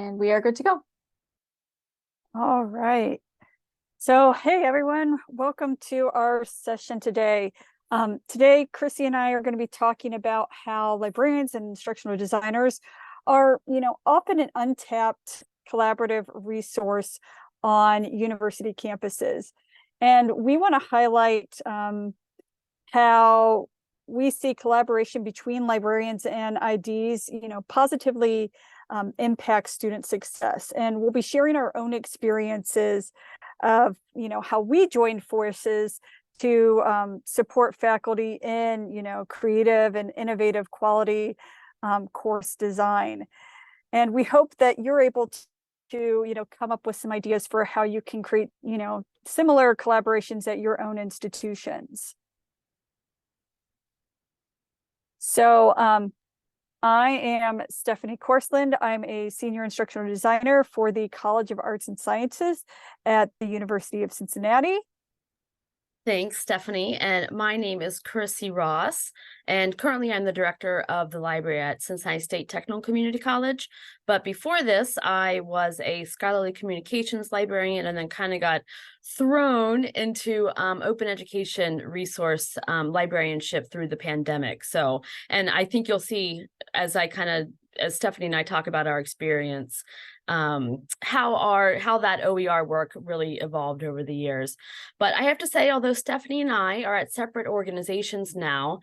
And we are good to go. All right. So, hey, everyone, welcome to our session today. Today, Crissy and I are going to be talking about how librarians and instructional designers are, often an untapped collaborative resource on university campuses. And we want to highlight how we see collaboration between librarians and IDs, positively impact student success. And we'll be sharing our own experiences of, how we joined forces to support faculty in, creative and innovative quality course design. And we hope that you're able to come up with some ideas for how you can create, similar collaborations at your own institutions. So I am Stephanie Korslund. I'm a senior instructional designer for the College of Arts and Sciences at the University of Cincinnati. Thanks, Stephanie. And my name is Crissy Ross, and currently I'm the director of the library at Cincinnati State Technical Community College. But before this, I was a scholarly communications librarian and then kind of got thrown into open education resource librarianship through the pandemic. So, and I think you'll see as Stephanie and I talk about our experience, how that OER work really evolved over the years. But I have to say, although Stephanie and I are at separate organizations now,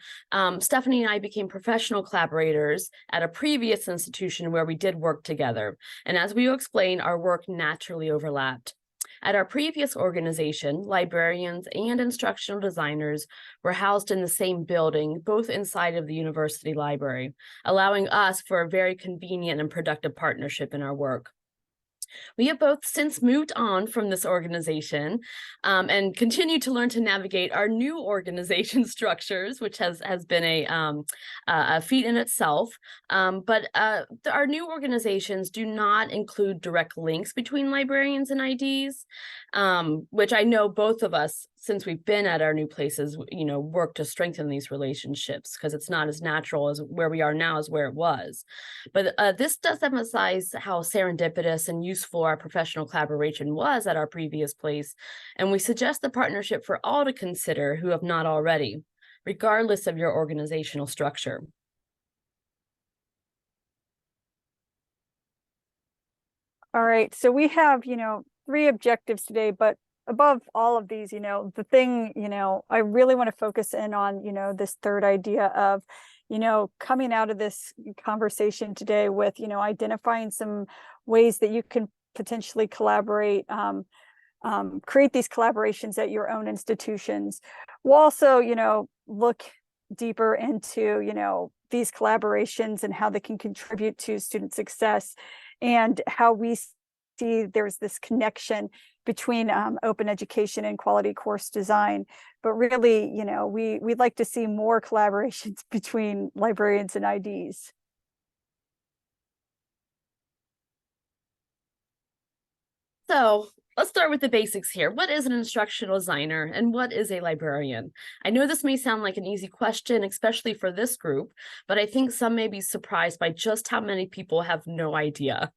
Stephanie and I became professional collaborators at a previous institution where we did work together. And as we will explain, our work naturally overlapped. At our previous organization, librarians and instructional designers were housed in the same building, both inside of the university library, allowing us for a very convenient and productive partnership in our work. We have both since moved on from this organization and continue to learn to navigate our new organization structures, which has been a feat in itself. But our new organizations do not include direct links between librarians and IDs, which I know both of us, since we've been at our new places, work to strengthen these relationships because it's not as natural as where we are now as where it was. But this does emphasize how serendipitous and useful our professional collaboration was at our previous place. And we suggest the partnership for all to consider who have not already, regardless of your organizational structure. All right, so we have, 3 objectives today, but above all of these, the thing, I really want to focus in on, this third idea of, coming out of this conversation today with, identifying some ways that you can potentially collaborate, create these collaborations at your own institutions. We'll also, look deeper into, these collaborations and how they can contribute to student success and how we see there's this connection between open education and quality course design. But really, we'd like to see more collaborations between librarians and IDs. So let's start with the basics here. What is an instructional designer and what is a librarian? I know this may sound like an easy question, especially for this group, but I think some may be surprised by just how many people have no idea.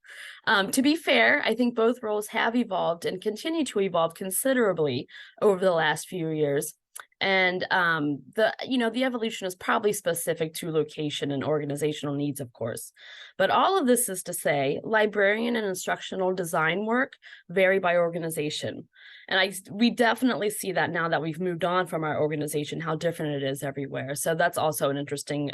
To be fair, I think both roles have evolved and continue to evolve considerably over the last few years. And the evolution is probably specific to location and organizational needs, of course. But all of this is to say, librarian and instructional design work vary by organization. And we definitely see that now that we've moved on from our organization, how different it is everywhere. So that's also an interesting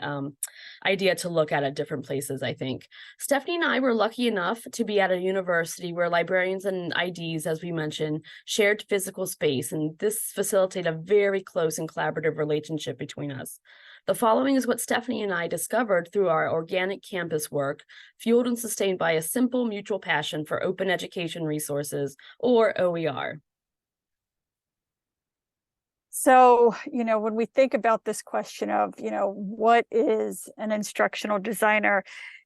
idea to look at different places, I think. Stephanie and I were lucky enough to be at a university where librarians and IDs, as we mentioned, shared physical space, and this facilitated a very close and collaborative relationship between us. The following is what Stephanie and I discovered through our organic campus work, fueled and sustained by a simple mutual passion for open education resources, or OER. So, when we think about this question of, what is an instructional designer,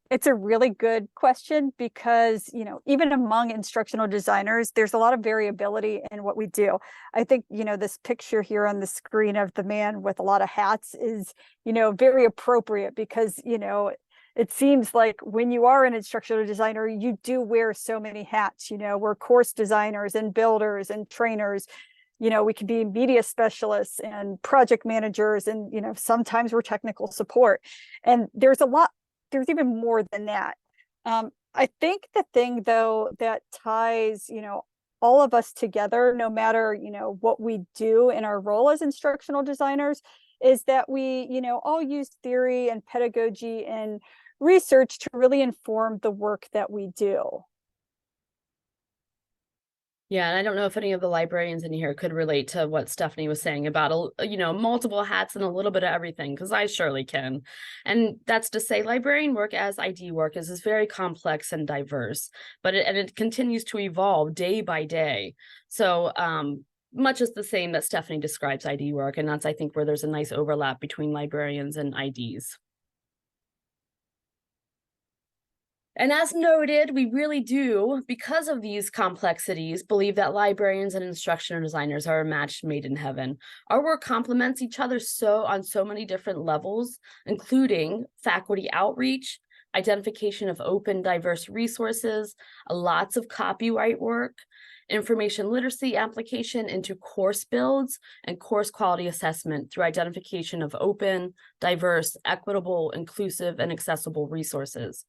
it's a really good question because, even among instructional designers, there's a lot of variability in what we do. I think, this picture here on the screen of the man with a lot of hats is, very appropriate because, it seems like when you are an instructional designer, you do wear so many hats. We're course designers and builders and trainers. We can be media specialists and project managers, and sometimes we're technical support. And there's even more than that. I think the thing, though, that ties all of us together, no matter what we do in our role as instructional designers, is that we all use theory and pedagogy and research to really inform the work that we do. Yeah, and I don't know if any of the librarians in here could relate to what Stephanie was saying about, multiple hats and a little bit of everything, because I surely can. And that's to say, librarian work as ID work is very complex and diverse, but it continues to evolve day by day. So much is the same that Stephanie describes ID work, and that's, I think, where there's a nice overlap between librarians and IDs. And as noted, we really do, because of these complexities, believe that librarians and instructional designers are a match made in heaven. Our work complements each other on so many different levels, including faculty outreach, identification of open, diverse resources, lots of copyright work, information literacy application into course builds, and course quality assessment through identification of open, diverse, equitable, inclusive, and accessible resources.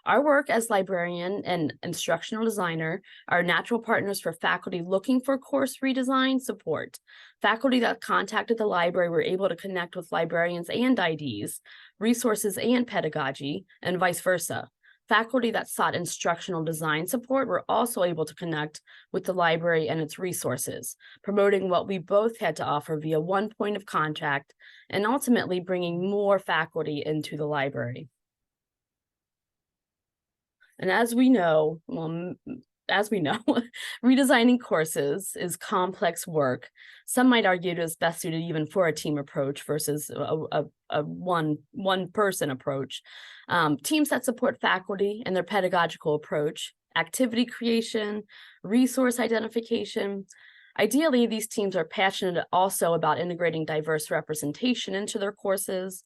Our work as librarian and instructional designer are natural partners for faculty looking for course redesign support. Faculty that contacted the library were able to connect with librarians and IDs, resources and pedagogy, and vice versa. Faculty that sought instructional design support were also able to connect with the library and its resources, promoting what we both had to offer via one point of contact, and ultimately bringing more faculty into the library. And as we know, redesigning courses is complex work. Some might argue it is best suited even for a team approach versus a one-person approach. Teams that support faculty and their pedagogical approach, activity creation, resource identification. Ideally, these teams are passionate also about integrating diverse representation into their courses.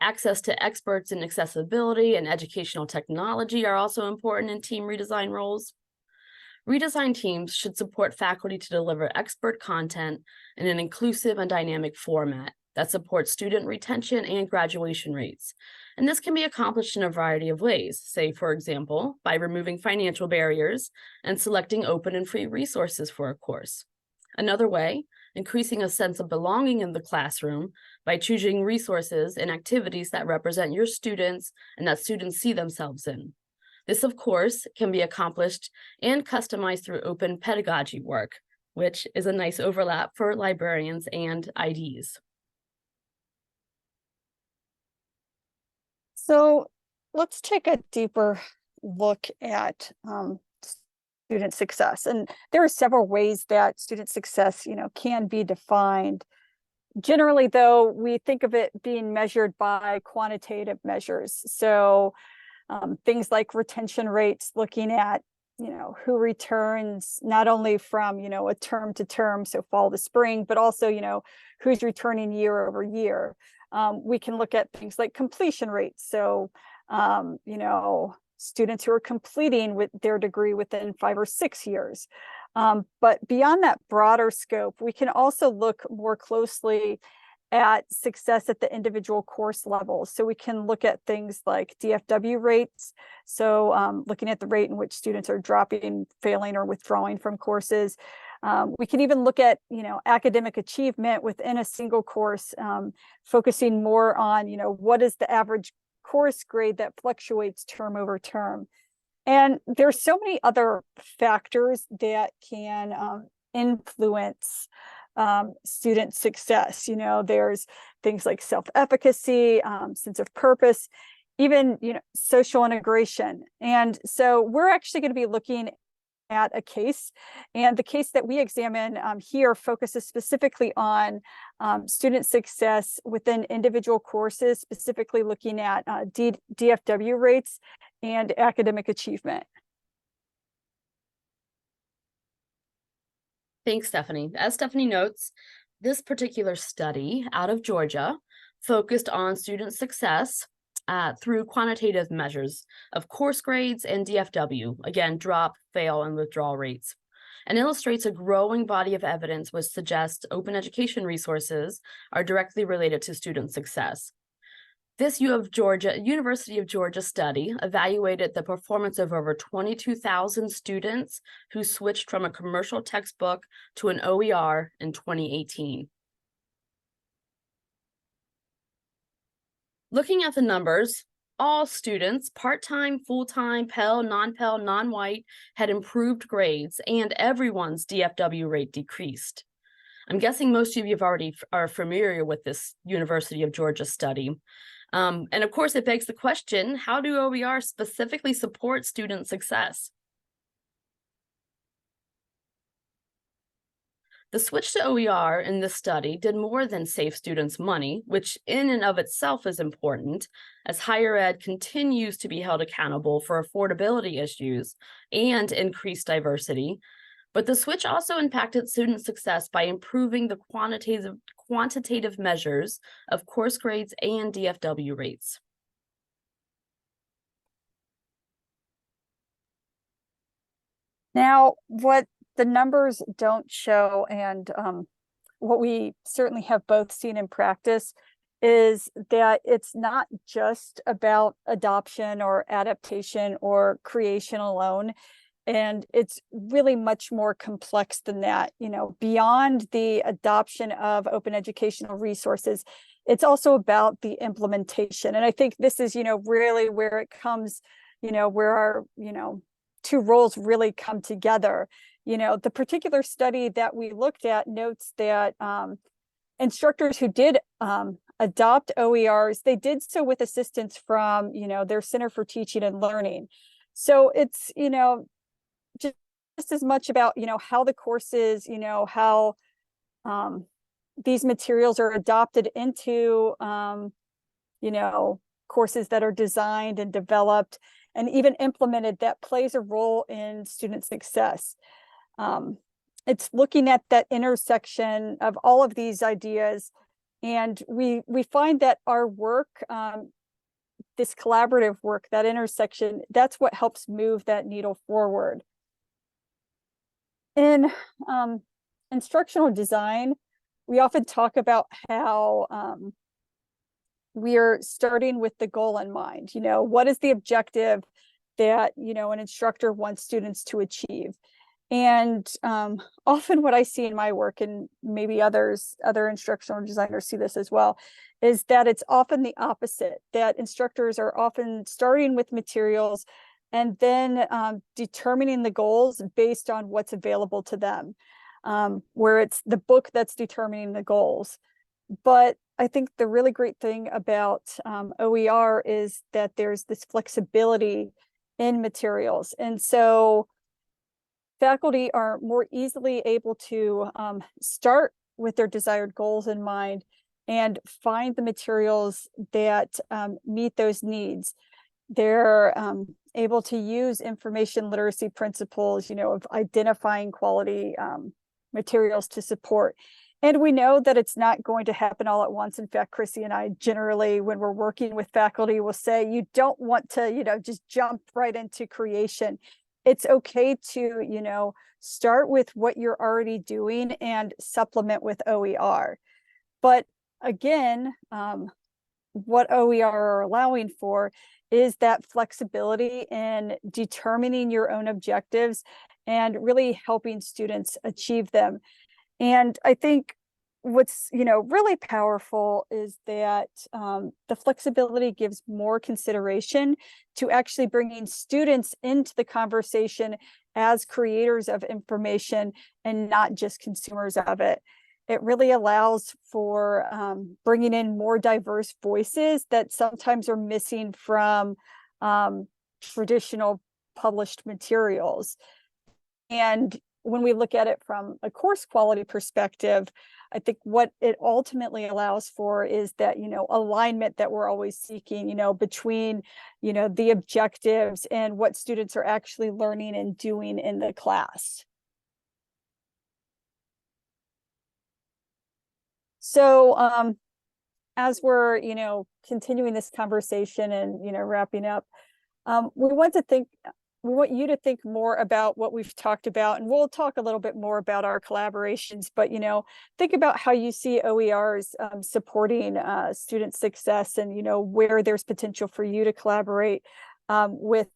Access to experts in accessibility and educational technology are also important in team redesign roles. Redesign teams should support faculty to deliver expert content in an inclusive and dynamic format that supports student retention and graduation rates. And this can be accomplished in a variety of ways, say, for example, by removing financial barriers and selecting open and free resources for a course. Another way, increasing a sense of belonging in the classroom by choosing resources and activities that represent your students and that students see themselves in. This, of course, can be accomplished and customized through open pedagogy work, which is a nice overlap for librarians and IDs. So let's take a deeper look at student success. And there are several ways that student success, can be defined. Generally, though, we think of it being measured by quantitative measures. So things like retention rates, looking at, who returns not only from, a term to term, so fall to spring, but also, who's returning year over year. We can look at things like completion rates. So, students who are completing with their degree within 5 or 6 years. But beyond that broader scope, we can also look more closely at success at the individual course level. So we can look at things like DFW rates. So looking at the rate in which students are dropping, failing, or withdrawing from courses. We can even look at, academic achievement within a single course, focusing more on, what is the average course grade that fluctuates term over term. And there's so many other factors that can influence student success. There's things like self-efficacy, sense of purpose, even, social integration. And so we're actually going to be looking at a case, and the case that we examine here focuses specifically on student success within individual courses, specifically looking at DFW rates and academic achievement. Thanks, Stephanie. As Stephanie notes, this particular study out of Georgia focused on student success through quantitative measures of course grades and DFW, again, drop, fail, and withdrawal rates, and illustrates a growing body of evidence which suggests open education resources are directly related to student success. This University of Georgia study evaluated the performance of over 22,000 students who switched from a commercial textbook to an OER in 2018. Looking at the numbers, all students, part-time, full-time, Pell, non-Pell, non-white, had improved grades, and everyone's DFW rate decreased. I'm guessing most of you are familiar with this University of Georgia study. And of course, it begs the question, how do OER specifically support student success? The switch to OER in this study did more than save students money, which in and of itself is important, as higher ed continues to be held accountable for affordability issues and increased diversity. But the switch also impacted student success by improving the quantitative measures of course grades and DFW rates. Now, what the numbers don't show, and what we certainly have both seen in practice, is that it's not just about adoption or adaptation or creation alone. And it's really much more complex than that. Beyond the adoption of open educational resources, it's also about the implementation. And I think this is, really where it comes, where our, two roles really come together. The particular study that we looked at notes that instructors who did adopt OERs, they did so with assistance from, their Center for Teaching and Learning. So it's, just as much about, how the courses, how these materials are adopted into, courses that are designed and developed and even implemented, that plays a role in student success. It's looking at that intersection of all of these ideas. And we find that our work, this collaborative work, that intersection, that's what helps move that needle forward. In instructional design, we often talk about how we are starting with the goal in mind. What is the objective that, an instructor wants students to achieve? And often what I see in my work, and maybe other instructional designers see this as well, is that it's often the opposite, that instructors are often starting with materials and then determining the goals based on what's available to them, where it's the book that's determining the goals. But I think the really great thing about OER is that there's this flexibility in materials. And so faculty are more easily able to start with their desired goals in mind and find the materials that meet those needs. They're able to use information literacy principles, of identifying quality materials to support. And we know that it's not going to happen all at once. In fact, Crissy and I generally, when we're working with faculty, will say, you don't want to, just jump right into creation. It's okay to, start with what you're already doing and supplement with OER. But again, what OER are allowing for is that flexibility in determining your own objectives and really helping students achieve them. And I think what's, really powerful is that the flexibility gives more consideration to actually bringing students into the conversation as creators of information and not just consumers of it. It really allows for bringing in more diverse voices that sometimes are missing from traditional published materials. And when we look at it from a course quality perspective, I think what it ultimately allows for is that, alignment that we're always seeking, between, the objectives and what students are actually learning and doing in the class. So as we're, continuing this conversation and, wrapping up, we want you to think more about what we've talked about, and we'll talk a little bit more about our collaborations, but, think about how you see OERs supporting student success, and, where there's potential for you to collaborate with,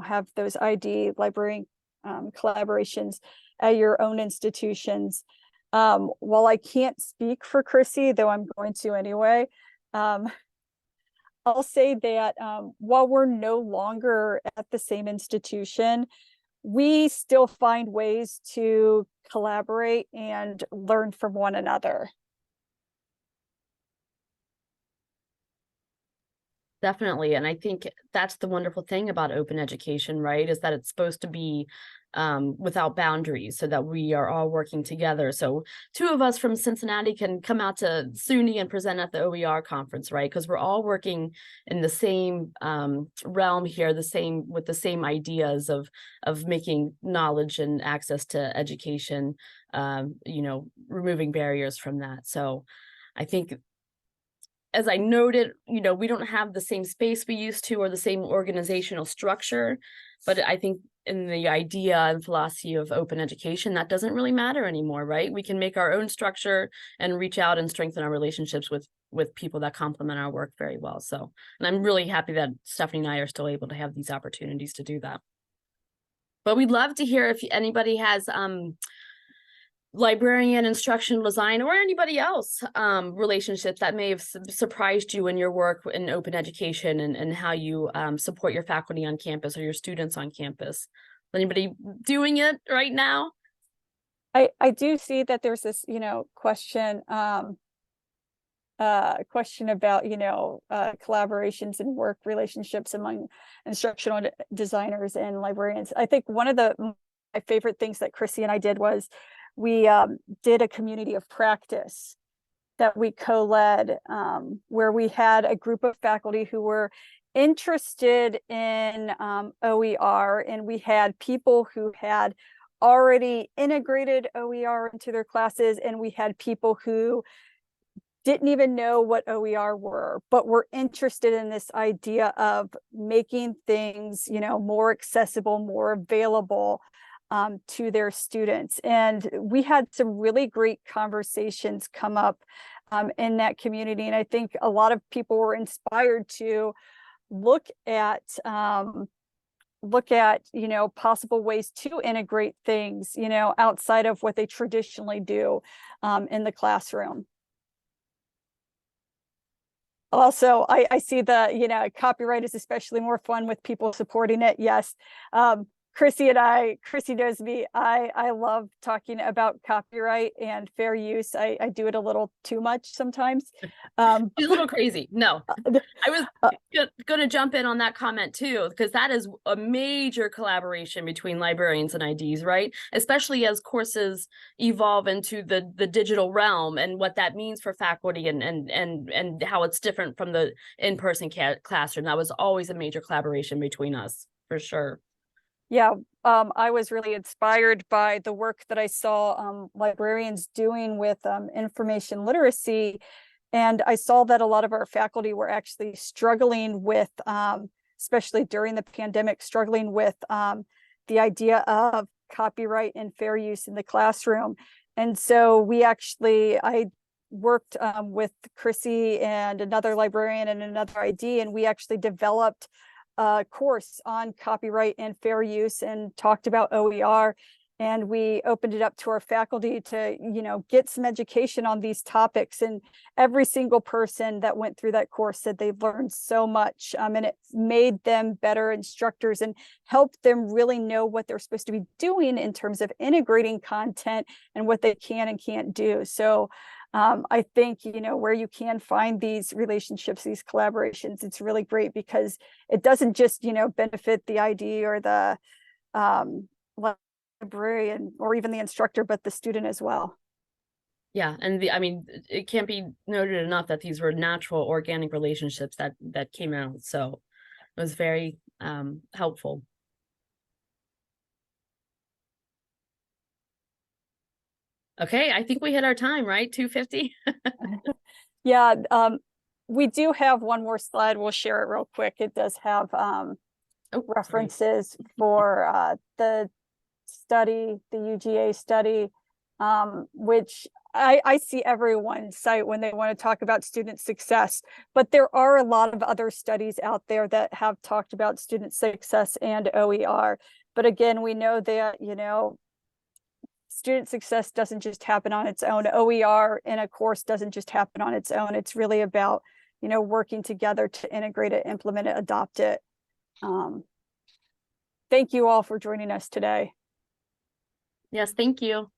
have those ID librarian collaborations at your own institutions. While I can't speak for Crissy, though I'm going to anyway, I'll say that while we're no longer at the same institution, we still find ways to collaborate and learn from one another. Definitely. And I think that's the wonderful thing about open education, right? Is that it's supposed to be without boundaries, so that we are all working together. So two of us from Cincinnati can come out to SUNY and present at the OER conference, right? Because we're all working in the same realm here, with the same ideas of making knowledge and access to education, removing barriers from that. So I think, as I noted, we don't have the same space we used to or the same organizational structure, but I think in the idea and philosophy of open education, that doesn't really matter anymore, right? We can make our own structure and reach out and strengthen our relationships with people that complement our work very well. So, and I'm really happy that Stephanie and I are still able to have these opportunities to do that. But we'd love to hear if anybody has librarian, instructional design, or anybody else relationships that may have surprised you in your work in open education, and how you support your faculty on campus or your students on campus. Anybody doing it right now? I do see that there's this, question about, collaborations and work relationships among instructional designers and librarians. I think one of my favorite things that Crissy and I did was we did a community of practice that we co-led, where we had a group of faculty who were interested in OER, and we had people who had already integrated OER into their classes, and we had people who didn't even know what OER were, but were interested in this idea of making things, more accessible, more available to their students. And we had some really great conversations come up in that community. And I think a lot of people were inspired to look at possible ways to integrate things, outside of what they traditionally do in the classroom. Also, I see copyright is especially more fun with people supporting it. Yes. Crissy knows me. I love talking about copyright and fair use. I do it a little too much sometimes. She's a little crazy. No, I was going to jump in on that comment too, because that is a major collaboration between librarians and IDs, right? Especially as courses evolve into the digital realm, and what that means for faculty, and how it's different from the in-person classroom. That was always a major collaboration between us, for sure. Yeah, I was really inspired by the work that I saw librarians doing with information literacy. And I saw that a lot of our faculty were actually struggling with, especially during the pandemic, struggling with the idea of copyright and fair use in the classroom. And so I worked with Crissy and another librarian and another ID, and we actually developed a course on copyright and fair use, and talked about OER, and we opened it up to our faculty to get some education on these topics. And every single person that went through that course said they learned so much, and it made them better instructors and helped them really know what they're supposed to be doing in terms of integrating content and what they can and can't do. So I think, where you can find these relationships, these collaborations, it's really great, because it doesn't just, benefit the ID or the librarian or even the instructor, but the student as well. Yeah, and it can't be noted enough that these were natural, organic relationships that came out. So it was very helpful. Okay, I think we hit our time, right? 2:50. Yeah. we do have one more slide. We'll share it real quick. It does have Oh, sorry. references for the study, the UGA study, which I see everyone cite when they want to talk about student success, but there are a lot of other studies out there that have talked about student success and OER. But again, we know that, you know, student success doesn't just happen on its own. OER in a course doesn't just happen on its own. It's really about, you know, working together to integrate it, implement it, adopt it. Thank you all for joining us today. Yes, thank you.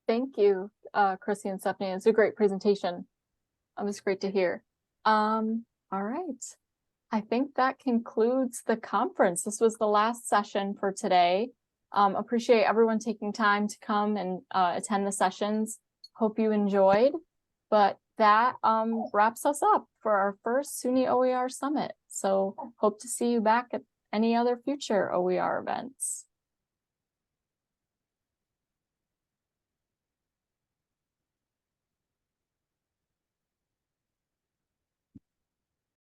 Thank you, Crissy and Stephanie. It's a great presentation. It was great to hear. All right. I think that concludes the conference. This was the last session for today. Appreciate everyone taking time to come and attend the sessions. Hope you enjoyed. But that wraps us up for our first SUNY OER Summit. So hope to see you back at any other future OER events.